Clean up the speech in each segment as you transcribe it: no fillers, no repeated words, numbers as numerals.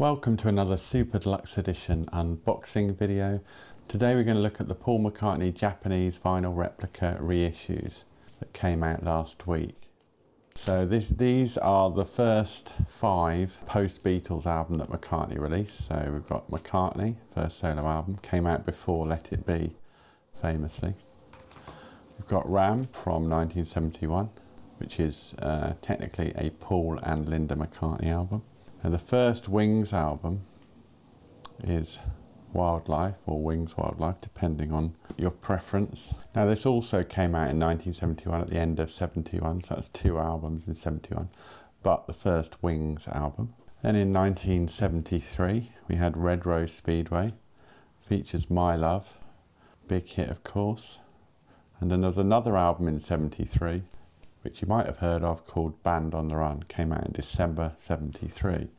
Welcome to another Super Deluxe Edition unboxing video. Today we're going to look at the Paul McCartney Japanese vinyl replica reissues that came out last week. So these are the first 5 post-Beatles album that McCartney released. So we've got McCartney, first solo album, came out before Let It Be, famously. We've got Ram from 1971, which is technically a Paul and Linda McCartney album. And the first Wings album is Wildlife, or Wings Wildlife, depending on your preference. Now this also came out in 1971 at the end of 71, so that's 2 albums in 71, but the first Wings album. Then in 1973 we had Rose Speedway, features My Love, big hit of course. And then there's another album in 73 which you might have heard of, called Band on the Run, came out in December 73.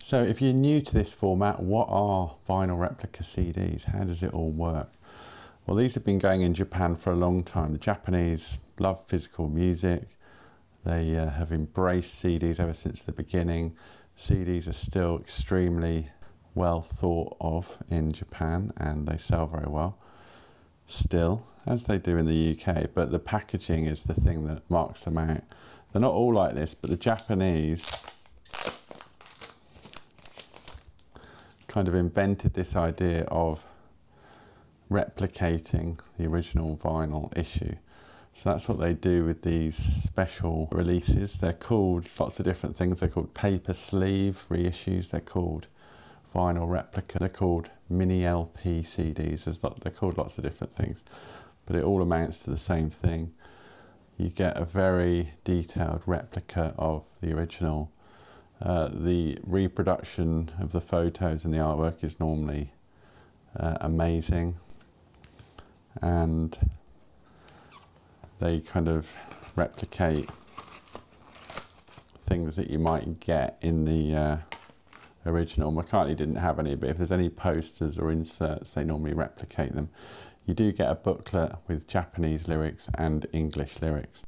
So if you're new to this format, what are vinyl replica CDs? How does it all work? Well, these have been going in Japan for a long time. The Japanese love physical music. They have embraced CDs ever since the beginning. CDs are still extremely well thought of in Japan, and they sell very well still, as they do in the UK, but the packaging is the thing that marks them out. They're not all like this, but the Japanese kind of invented this idea of replicating the original vinyl issue. So that's what they do with these special releases. They're called lots of different things. They're called paper sleeve reissues, they're called vinyl replica, they're called mini LP CDs, they're called lots of different things, but it all amounts to the same thing. You get a very detailed replica of the original. The reproduction of the photos and the artwork is normally amazing, and they kind of replicate things that you might get in the original. McCartney didn't have any, but if there's any posters or inserts, they normally replicate them. You do get a booklet with Japanese lyrics and English lyrics.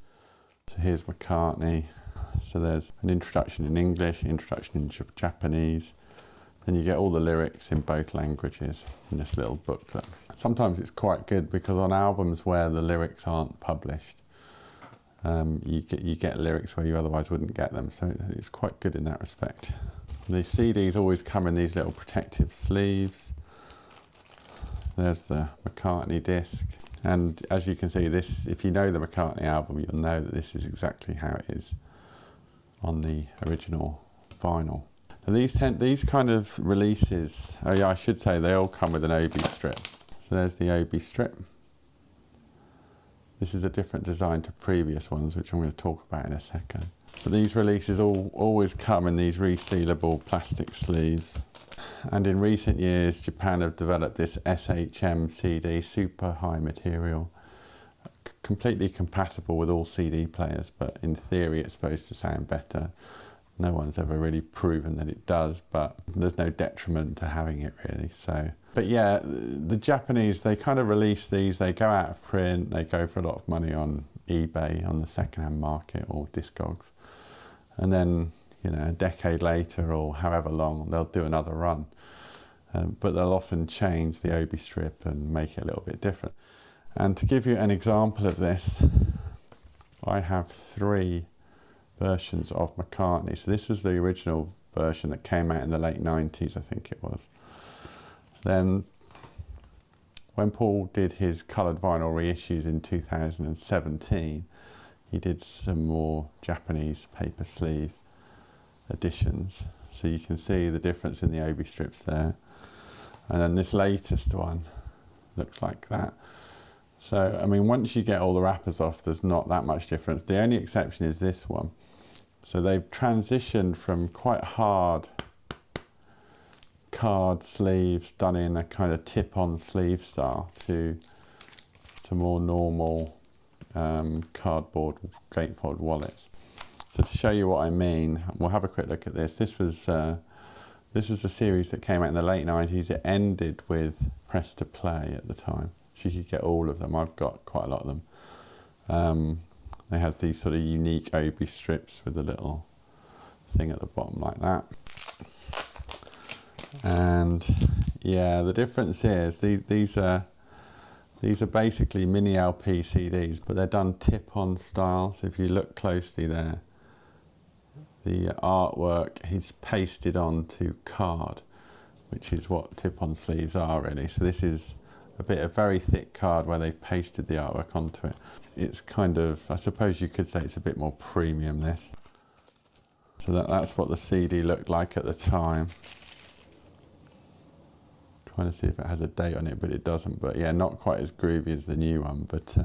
So here's McCartney. So there's an introduction in English, introduction in Japanese. Then you get all the lyrics in both languages in this little booklet. Sometimes it's quite good because on albums where the lyrics aren't published, you get lyrics where you otherwise wouldn't get them. So it's quite good in that respect. The CDs always come in these little protective sleeves. There's the McCartney disc. And as you can see, this, if you know the McCartney album, you'll know that this is exactly how it is on the original vinyl. And these kind of releases, oh yeah, I should say they all come with an OB strip. So there's the OB strip. This is a different design to previous ones, which I'm going to talk about in a second. But these releases always come in these resealable plastic sleeves. And in recent years, Japan have developed this SHM CD, super high material, completely compatible with all CD players, but in theory it's supposed to sound better. No one's ever really proven that it does, but there's no detriment to having it really. So, but yeah, the Japanese, they kind of release these, they go out of print, they go for a lot of money on eBay, on the second-hand market, or Discogs. And then, you know, a decade later or however long, they'll do another run. But they'll often change the OB strip and make it a little bit different. And to give you an example of this, I have 3 versions of McCartney. So this was the original version that came out in the late 90s, I think it was. Then when Paul did his coloured vinyl reissues in 2017, he did some more Japanese paper sleeve editions. So you can see the difference in the OB strips there. And then this latest one looks like that. So, I mean, once you get all the wrappers off, there's not that much difference. The only exception is this one. So they've transitioned from quite hard card sleeves done in a kind of tip-on sleeve style to more normal cardboard gatefold wallets. So to show you what I mean, we'll have a quick look at this. This was a series that came out in the late 90s. It ended with Press to Play at the time. So you could get all of them. I've got quite a lot of them. They had these sort of unique OB strips with a little thing at the bottom like that. And yeah, the difference is these are basically mini LP CDs, but they're done tip-on style. So if you look closely there, the artwork is pasted onto card, which is what tip-on sleeves are really. So this is a very thick card where they've pasted the artwork onto it. It's kind of, I suppose you could say it's a bit more premium, this. So that's what the CD looked like at the time. Trying to see if it has a date on it, but it doesn't. But yeah, not quite as groovy as the new one, but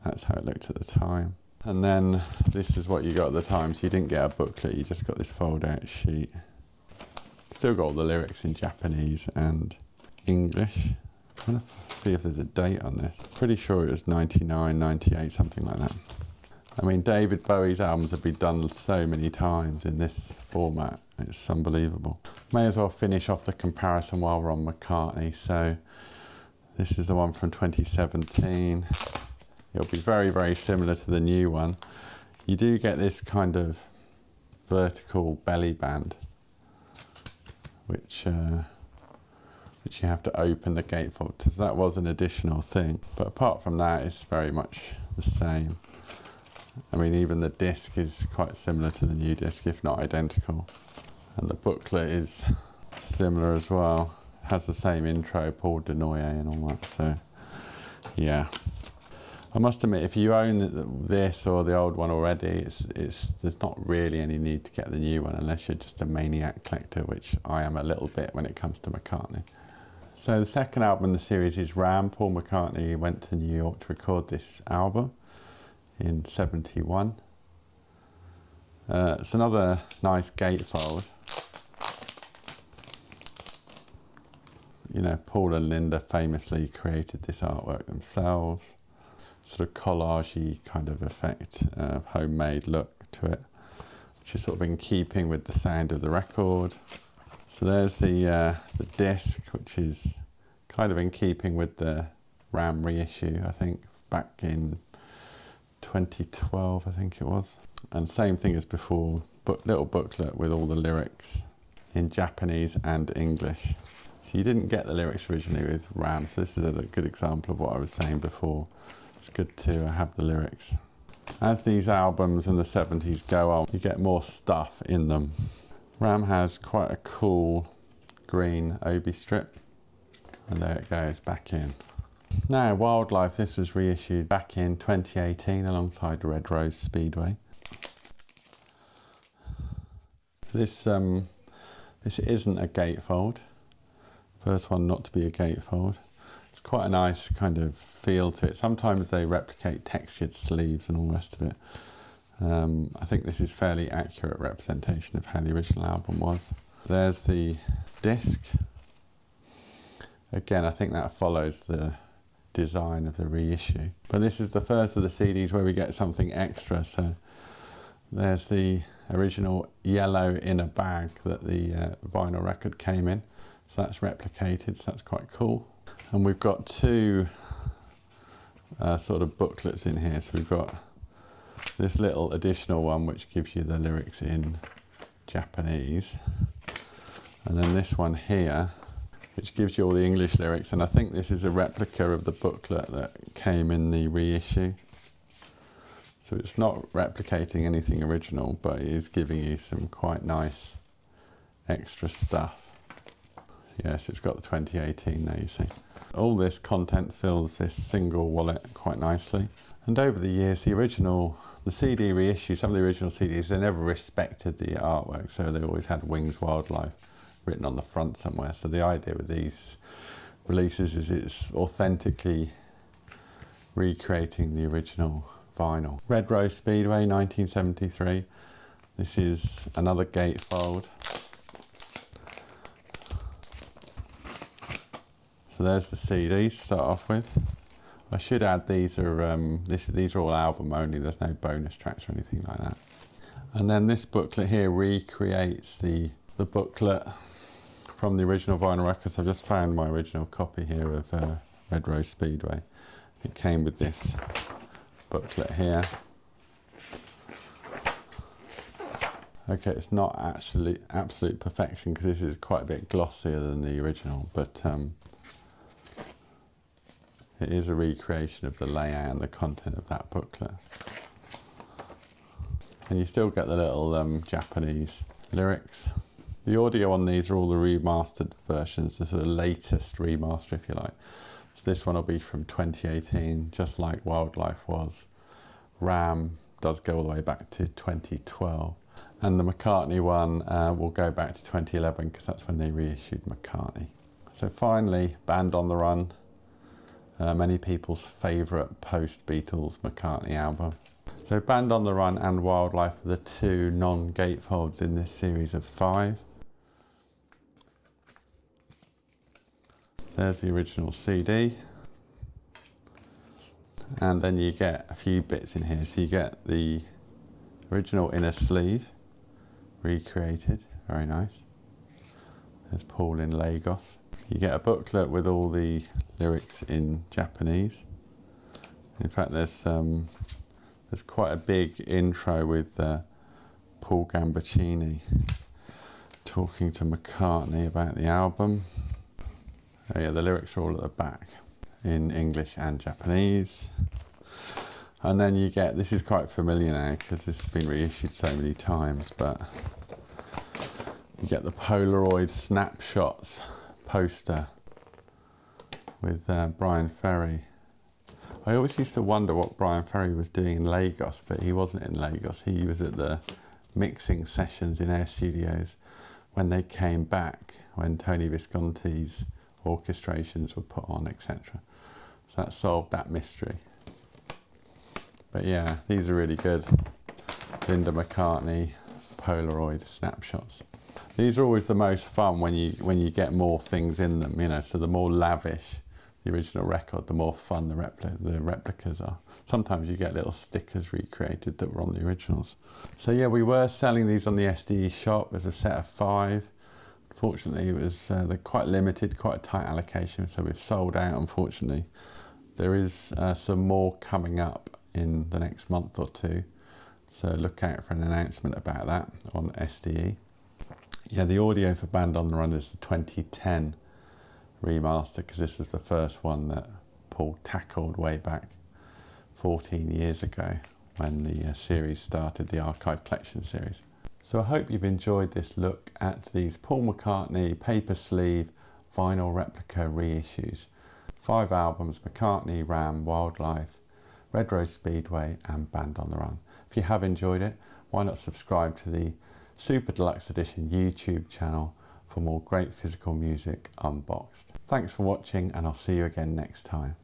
that's how it looked at the time. And then this is what you got at the time. So you didn't get a booklet, you just got this fold-out sheet. Still got all the lyrics in Japanese and English. I'm trying to see if there's a date on this. Pretty sure it was 99, 98, something like that. I mean, David Bowie's albums have been done so many times in this format. It's unbelievable. May as well finish off the comparison while we're on McCartney. So this is the one from 2017. It'll be very, very similar to the new one. You do get this kind of vertical belly band, which you have to open the gatefold. So that was an additional thing. But apart from that, it's very much the same. I mean, even the disc is quite similar to the new disc, if not identical. And the booklet is similar as well. It has the same intro, Paul Denoyer and all that, so yeah. I must admit, if you own this or the old one already, there's not really any need to get the new one unless you're just a maniac collector, which I am a little bit when it comes to McCartney. So the second album in the series is Ram. Paul McCartney went to New York to record this album in '71. It's another nice gatefold. You know, Paul and Linda famously created this artwork themselves. Sort of collage-y kind of effect, homemade look to it, which is sort of in keeping with the sound of the record. So there's the disc, which is kind of in keeping with the Ram reissue, I think, back in 2012, I think it was. And same thing as before, little booklet with all the lyrics in Japanese and English. So you didn't get the lyrics originally with Ram, so this is a good example of what I was saying before. It's good to have the lyrics. As these albums in the 70s go on, you get more stuff in them. Ram has quite a cool green obi strip, and there it goes back in. Now, Wildlife, this was reissued back in 2018 alongside Red Rose Speedway. So this isn't a gatefold. First one not to be a gatefold. It's quite a nice kind of feel to it. Sometimes they replicate textured sleeves and all the rest of it. I think this is fairly accurate representation of how the original album was. There's the disc. Again, I think that follows the design of the reissue. But this is the first of the CDs where we get something extra. So there's the original yellow inner bag that the vinyl record came in. So that's replicated, so that's quite cool. And we've got two sort of booklets in here. So we've got this little additional one which gives you the lyrics in Japanese. And then this one here, which gives you all the English lyrics. And I think this is a replica of the booklet that came in the reissue. So it's not replicating anything original, but it is giving you some quite nice extra stuff. Yes, it's got the 2018 there, you see. All this content fills this single wallet quite nicely. And over the years, the CD reissue, some of the original CDs, they never respected the artwork, so they always had Wings Wildlife written on the front somewhere. So the idea with these releases is it's authentically recreating the original vinyl. Red Rose Speedway, 1973. This is another gatefold. So there's the CDs to start off with. I should add these are all album only, there's no bonus tracks or anything like that. And then this booklet here recreates the booklet from the original vinyl records. I've just found my original copy here of Red Rose Speedway. It came with this booklet here. Okay, it's not actually absolute perfection because this is quite a bit glossier than the original, but it is a recreation of the layout and the content of that booklet. And you still get the little Japanese lyrics. The audio on these are all the remastered versions, the sort of latest remaster, if you like. So this one will be from 2018, just like Wildlife was. Ram does go all the way back to 2012. And the McCartney one will go back to 2011 because that's when they reissued McCartney. So finally, Band on the Run. Many people's favourite post-Beatles McCartney album. So Band on the Run and Wildlife are the two non-gatefolds in this series of 5. There's the original CD. And then you get a few bits in here. So you get the original inner sleeve, recreated, very nice. There's Paul in Lagos. You get a booklet with all the lyrics in Japanese. In fact, there's quite a big intro with Paul Gambaccini talking to McCartney about the album. Oh yeah, the lyrics are all at the back in English and Japanese. And then you get, this is quite familiar now because this has been reissued so many times, but you get the Polaroid snapshots poster with Brian Ferry. I always used to wonder what Brian Ferry was doing in Lagos, but he wasn't in Lagos. He was at the mixing sessions in Air Studios when they came back, when Tony Visconti's orchestrations were put on, etc. So that solved that mystery. But yeah, these are really good. Linda McCartney Polaroid snapshots. These are always the most fun when you get more things in them, you know, so the more lavish the original record, the more fun the replicas are. Sometimes you get little stickers recreated that were on the originals. So yeah, we were selling these on the SDE shop as a set of 5. Unfortunately, it was they're quite limited, quite a tight allocation, so we've sold out, unfortunately. There is some more coming up in the next month or 2, so look out for an announcement about that on SDE. Yeah, the audio for Band on the Run is the 2010 remaster, because this was the first one that Paul tackled way back 14 years ago when the series started, the Archive Collection series. So I hope you've enjoyed this look at these Paul McCartney paper sleeve vinyl replica reissues. 5 albums: McCartney, Ram, Wildlife, Red Rose Speedway and Band on the Run. If you have enjoyed it, why not subscribe to the Super Deluxe Edition YouTube channel for more great physical music unboxed. Thanks for watching, and I'll see you again next time.